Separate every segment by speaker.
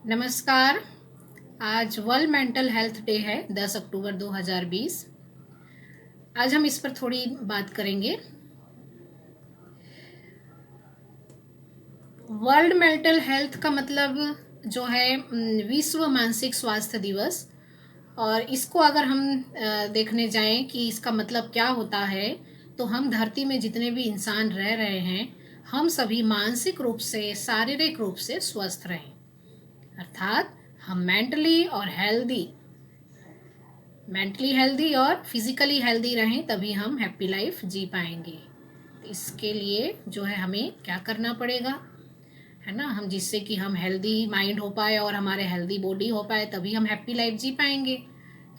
Speaker 1: नमस्कार। आज world mental health day है 10 अक्टूबर 2020। आज हम इस पर थोड़ी बात करेंगे। वर्ल्ड मेंटल हेल्थ का मतलब जो है विश्व मानसिक स्वास्थ्य दिवस। और इसको अगर हम देखने जाएं कि इसका मतलब क्या होता है, तो हम धरती में जितने भी इंसान रह रहे हैं, हम सभी मानसिक रूप से, शारीरिक रूप से स्वस्थ रहें। अर्थात हम मेंटली हेल्दी और फिजिकली हेल्दी रहें, तभी हम हैप्पी लाइफ जी पाएंगे। तो इसके लिए जो है हमें क्या करना पड़ेगा, है ना, हम जिससे कि हम हेल्दी माइंड हो पाए और हमारे हेल्दी बॉडी हो पाए, तभी हम हैप्पी लाइफ जी पाएंगे।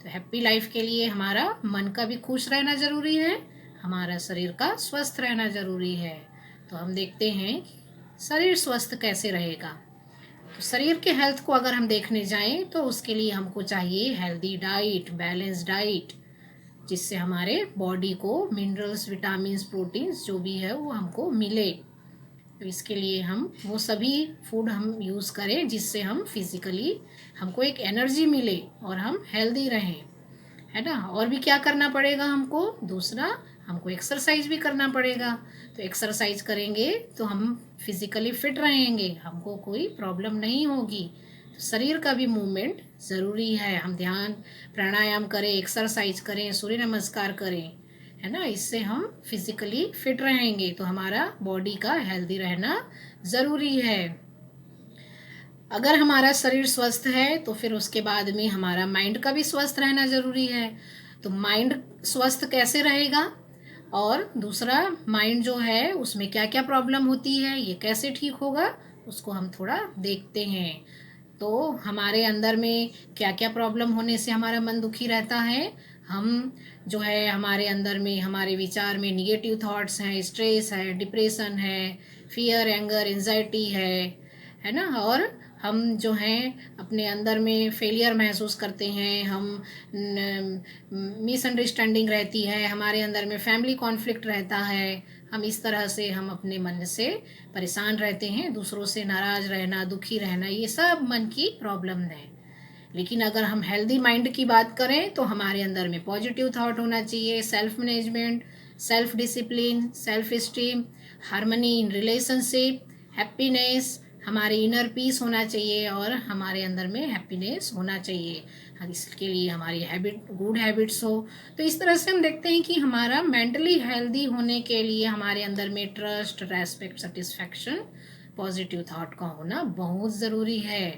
Speaker 1: तो हैप्पी लाइफ के लिए हमारा मन का भी खुश रहना ज़रूरी है, हमारा शरीर का स्वस्थ रहना ज़रूरी है। तो हम देखते हैं शरीर स्वस्थ कैसे रहेगा। तो शरीर के हेल्थ को अगर हम देखने जाएं, तो उसके लिए हमको चाहिए हेल्दी डाइट, बैलेंस डाइट, जिससे हमारे बॉडी को मिनरल्स, विटामिन्स, प्रोटीन्स जो भी है वो हमको मिले। तो इसके लिए हम वो सभी फूड हम यूज़ करें जिससे हम फिज़िकली हमको एक एनर्जी मिले और हम हेल्दी रहें, है ना। और भी क्या करना पड़ेगा हमको, दूसरा हमको एक्सरसाइज भी करना पड़ेगा। तो एक्सरसाइज करेंगे तो हम फिजिकली फिट रहेंगे, हमको कोई प्रॉब्लम नहीं होगी। तो शरीर का भी मूवमेंट ज़रूरी है। हम ध्यान प्राणायाम करें, एक्सरसाइज करें, सूर्य नमस्कार करें, है ना। इससे हम फिजिकली फिट रहेंगे, तो हमारा बॉडी का हेल्दी रहना ज़रूरी है। अगर हमारा शरीर स्वस्थ है तो फिर उसके बाद में हमारा माइंड का भी स्वस्थ रहना ज़रूरी है। तो माइंड स्वस्थ कैसे रहेगा, और दूसरा माइंड जो है उसमें क्या क्या प्रॉब्लम होती है, ये कैसे ठीक होगा, उसको हम थोड़ा देखते हैं। तो हमारे अंदर में क्या क्या प्रॉब्लम होने से हमारा मन दुखी रहता है। हम जो है हमारे अंदर में, हमारे विचार में निगेटिव थॉट्स हैं, स्ट्रेस है, डिप्रेशन है, फियर, एंगर, एंजाइटी है ना। और हम जो हैं अपने अंदर में फेलियर महसूस करते हैं, हम मिसअंडरस्टैंडिंग रहती है हमारे अंदर में, फैमिली कॉन्फ्लिक्ट रहता है। हम इस तरह से हम अपने मन से परेशान रहते हैं, दूसरों से नाराज़ रहना, दुखी रहना, ये सब मन की प्रॉब्लम है। लेकिन अगर हम हेल्दी माइंड की बात करें, तो हमारे अंदर में पॉजिटिव थॉट होना चाहिए, self management, self discipline, self esteem, harmony in relationship, happiness, हमारे इनर पीस होना चाहिए और हमारे अंदर में हैप्पीनेस होना चाहिए। इसके लिए हमारी हैबिट, गुड हैबिट्स हो। तो इस तरह से हम देखते हैं कि हमारा मेंटली हेल्दी होने के लिए हमारे अंदर में trust, respect, satisfaction, positive thought का होना बहुत ज़रूरी है।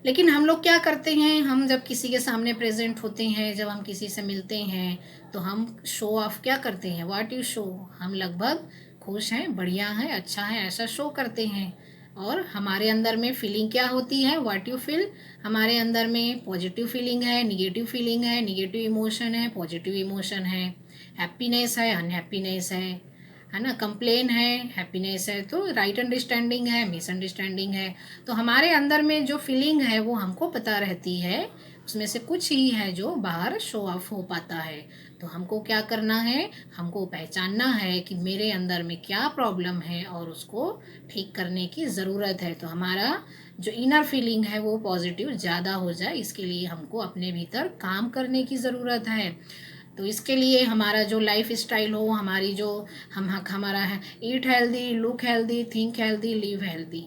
Speaker 1: लेकिन हम लोग क्या करते हैं, हम जब किसी के सामने प्रेजेंट होते हैं, जब हम किसी से मिलते हैं, तो हम शो ऑफ क्या करते हैं, व्हाट यू शो। हम लगभग खुश हैं, बढ़िया हैं, अच्छा है, ऐसा शो करते हैं। और हमारे अंदर में फीलिंग क्या होती है, व्हाट यू फील। हमारे अंदर में पॉजिटिव फीलिंग है, निगेटिव फीलिंग है, निगेटिव इमोशन है, पॉजिटिव इमोशन है, हैप्पीनेस है, अनहैप्पीनेस है ना, कंप्लेन है, हैप्पीनेस है। तो राइट अंडरस्टैंडिंग है, मिसअंडरस्टैंडिंग है। तो हमारे अंदर में जो फीलिंग है वो हमको पता रहती है, उसमें से कुछ ही है जो बाहर शो ऑफ हो पाता है। तो हमको क्या करना है, हमको पहचानना है कि मेरे अंदर में क्या प्रॉब्लम है और उसको ठीक करने की ज़रूरत है। तो हमारा जो इनर फीलिंग है वो पॉजिटिव ज़्यादा हो जाए, इसके लिए हमको अपने भीतर काम करने की ज़रूरत है। तो इसके लिए हमारा जो लाइफ स्टाइल हो, हमारी जो हमारा है, eat healthy, look healthy, think healthy, live healthy.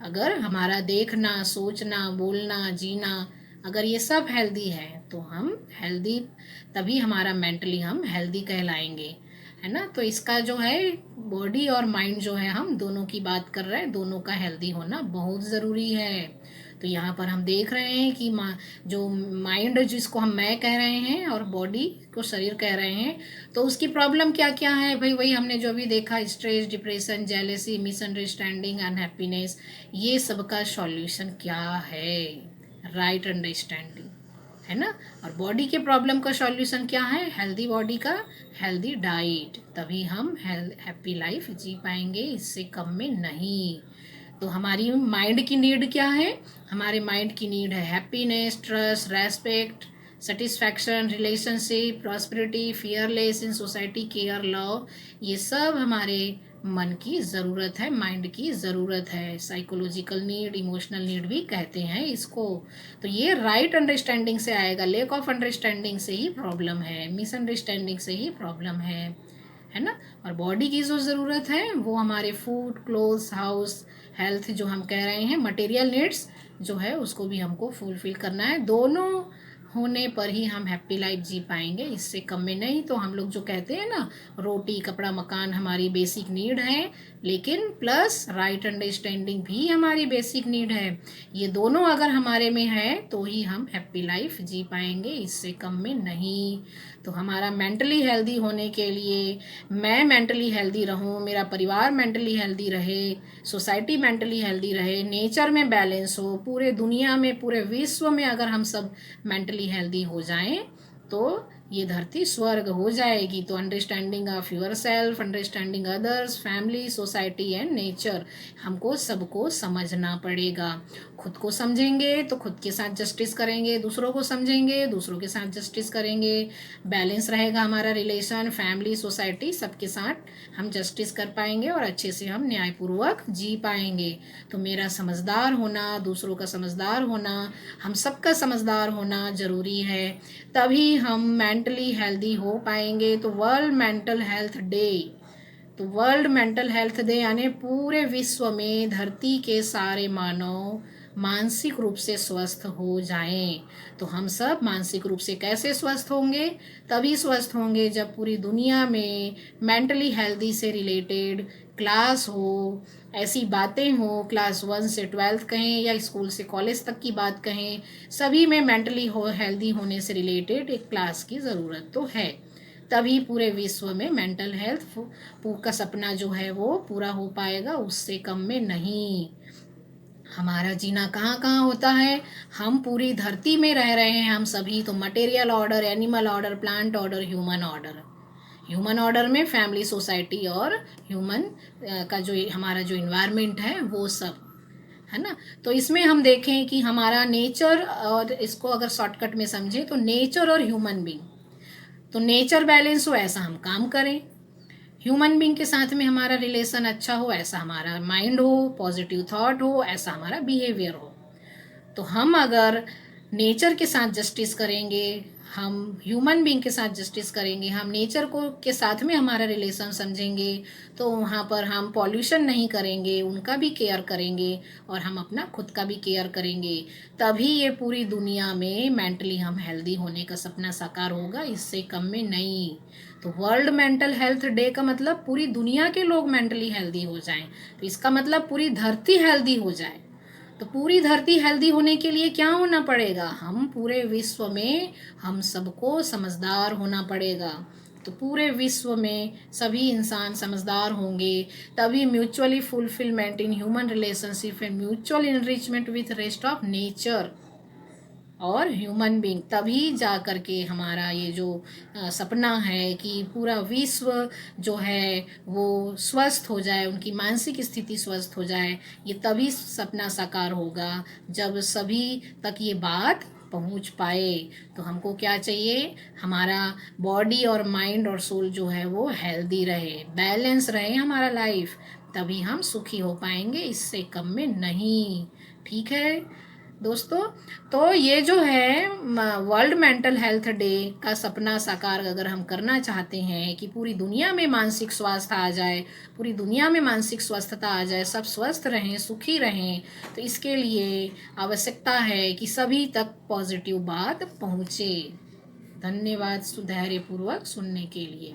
Speaker 1: अगर हमारा देखना, सोचना, बोलना, जीना, अगर ये सब हेल्दी है, तो हम हेल्दी, तभी हमारा मेंटली हम हेल्दी कहलाएंगे, है ना। तो इसका जो है बॉडी और माइंड जो है, हम दोनों की बात कर रहे हैं, दोनों का हेल्दी होना बहुत ज़रूरी है। तो यहाँ पर हम देख रहे हैं कि जो माइंड, जिसको हम मैं कह रहे हैं, और बॉडी को शरीर कह रहे हैं, तो उसकी प्रॉब्लम क्या क्या है भाई, वही हमने जो भी देखा, stress, depression, jealousy, misunderstanding, unhappiness, ये सब का सॉल्यूशन क्या है, राइट अंडरस्टैंडिंग, है ना। और बॉडी के प्रॉब्लम का सॉल्यूशन क्या है, हेल्दी बॉडी का हेल्दी डाइट, तभी हम हैप्पी लाइफ जी पाएंगे, इससे कम में नहीं। तो हमारी माइंड की नीड क्या है, हमारे माइंड की नीड है happiness, trust, respect, satisfaction, relationship, prosperity, fearless in society, care, love, ये सब हमारे मन की ज़रूरत है, माइंड की ज़रूरत है। साइकोलॉजिकल नीड, इमोशनल नीड भी कहते हैं इसको। तो ये राइट अंडरस्टैंडिंग से आएगा, लेक ऑफ अंडरस्टैंडिंग से ही प्रॉब्लम है, मिसअंडरस्टैंडिंग से ही प्रॉब्लम है ना। और बॉडी की जो ज़रूरत है वो हमारे फूड, क्लोथ्स, हाउस, हेल्थ जो हम कह रहे हैं, मटेरियल नीड्स जो है उसको भी हमको फुलफिल करना है। दोनों होने पर ही हम हैप्पी लाइफ जी पाएंगे, इससे कम में नहीं। तो हम लोग जो कहते हैं ना, रोटी, कपड़ा, मकान हमारी बेसिक नीड है, लेकिन प्लस राइट अंडरस्टैंडिंग भी हमारी बेसिक नीड है। ये दोनों अगर हमारे में है तो ही हम हैप्पी लाइफ जी पाएंगे, इससे कम में नहीं। तो हमारा मेंटली हेल्दी होने के लिए, मैं मेंटली हेल्दी रहूं, मेरा परिवार मेंटली हेल्दी रहे, सोसाइटी मेंटली हेल्दी रहे, नेचर में बैलेंस हो, पूरे दुनिया में, पूरे विश्व में अगर हम सब मेंटली हेल्दी हो जाएं तो ये धरती स्वर्ग हो जाएगी। तो understanding of your self, understanding others, family, society and nature, हमको सबको समझना पड़ेगा। खुद को समझेंगे तो खुद के साथ जस्टिस करेंगे, दूसरों को समझेंगे, दूसरों के साथ जस्टिस करेंगे, बैलेंस रहेगा हमारा रिलेशन, फैमिली, सोसाइटी, सबके साथ हम जस्टिस कर पाएंगे और अच्छे से हम न्यायपूर्वक जी पाएंगे। तो मेरा समझदार होना, दूसरों का समझदार होना, हम सबका समझदार होना ज़रूरी है, तभी हम मेंटली हेल्दी हो पाएंगे। तो वर्ल्ड मेंटल हेल्थ डे, तो वर्ल्ड मेंटल हेल्थ डे यानी पूरे विश्व में धरती के सारे मानव मानसिक रूप से स्वस्थ हो जाएं। तो हम सब मानसिक रूप से कैसे स्वस्थ होंगे? तभी स्वस्थ होंगे जब पूरी दुनिया में मेंटली हेल्दी से रिलेटेड क्लास हो, ऐसी बातें हो, क्लास 1 से 12th कहें या स्कूल से कॉलेज तक की बात कहें, सभी में मेंटली हेल्दी होने से रिलेटेड एक क्लास की ज़रूरत तो है। तभी पूरे विश्व में मेंटल हेल्थ का सपना जो है वो पूरा हो पाएगा, उससे कम में नहीं। हमारा जीना कहाँ कहाँ होता है? हम पूरी धरती में रह रहे हैं हम सभी। तो material order, animal order, plant order, human order. Human order में फैमिली, सोसाइटी और ह्यूमन का जो हमारा जो इन्वायरमेंट है वो सब है ना। तो इसमें हम देखें कि हमारा नेचर, और इसको अगर शॉर्टकट में समझें तो नेचर और ह्यूमन बींग, तो नेचर बैलेंस हो ऐसा हम काम करें, ह्यूमन बींग के साथ में हमारा रिलेशन अच्छा हो, ऐसा हमारा माइंड हो, पॉजिटिव थॉट हो, ऐसा हमारा बिहेवियर हो। तो हम अगर नेचर के साथ जस्टिस करेंगे, हम ह्यूमन बींग के साथ जस्टिस करेंगे, हम नेचर को के साथ में हमारा रिलेशन समझेंगे, तो वहाँ पर हम पॉल्यूशन नहीं करेंगे, उनका भी केयर करेंगे और हम अपना खुद का भी केयर करेंगे, तभी ये पूरी दुनिया में मेंटली हम हेल्दी होने का सपना साकार होगा, इससे कम में नहीं। तो वर्ल्ड मेंटल हेल्थ डे का मतलब पूरी दुनिया के लोग मेंटली हेल्दी हो जाएं, तो इसका मतलब पूरी धरती हेल्दी हो जाए। तो पूरी धरती हेल्दी होने के लिए क्या होना पड़ेगा? हम पूरे विश्व में हम सबको समझदार होना पड़ेगा। तो पूरे विश्व में सभी इंसान समझदार होंगे, तभी mutually fulfilment in human relationship and mutual enrichment with rest of nature और ह्यूमन बींग, तभी जा कर के हमारा ये जो सपना है कि पूरा विश्व जो है वो स्वस्थ हो जाए, उनकी मानसिक स्थिति स्वस्थ हो जाए, ये तभी सपना साकार होगा जब सभी तक ये बात पहुंच पाए। तो हमको क्या चाहिए? हमारा बॉडी और माइंड और सोल जो है वो हेल्दी रहे, बैलेंस रहे हमारा लाइफ, तभी हम सुखी हो पाएंगे, इससे कम में नहीं। ठीक है दोस्तों, तो ये जो है वर्ल्ड मेंटल हेल्थ डे का सपना साकार अगर हम करना चाहते हैं कि पूरी दुनिया में मानसिक स्वास्थ्य आ जाए, पूरी दुनिया में मानसिक स्वस्थता आ जाए, सब स्वस्थ रहें, सुखी रहें, तो इसके लिए आवश्यकता है कि सभी तक पॉजिटिव बात पहुँचे। धन्यवाद धैर्यपूर्वक सुनने के लिए।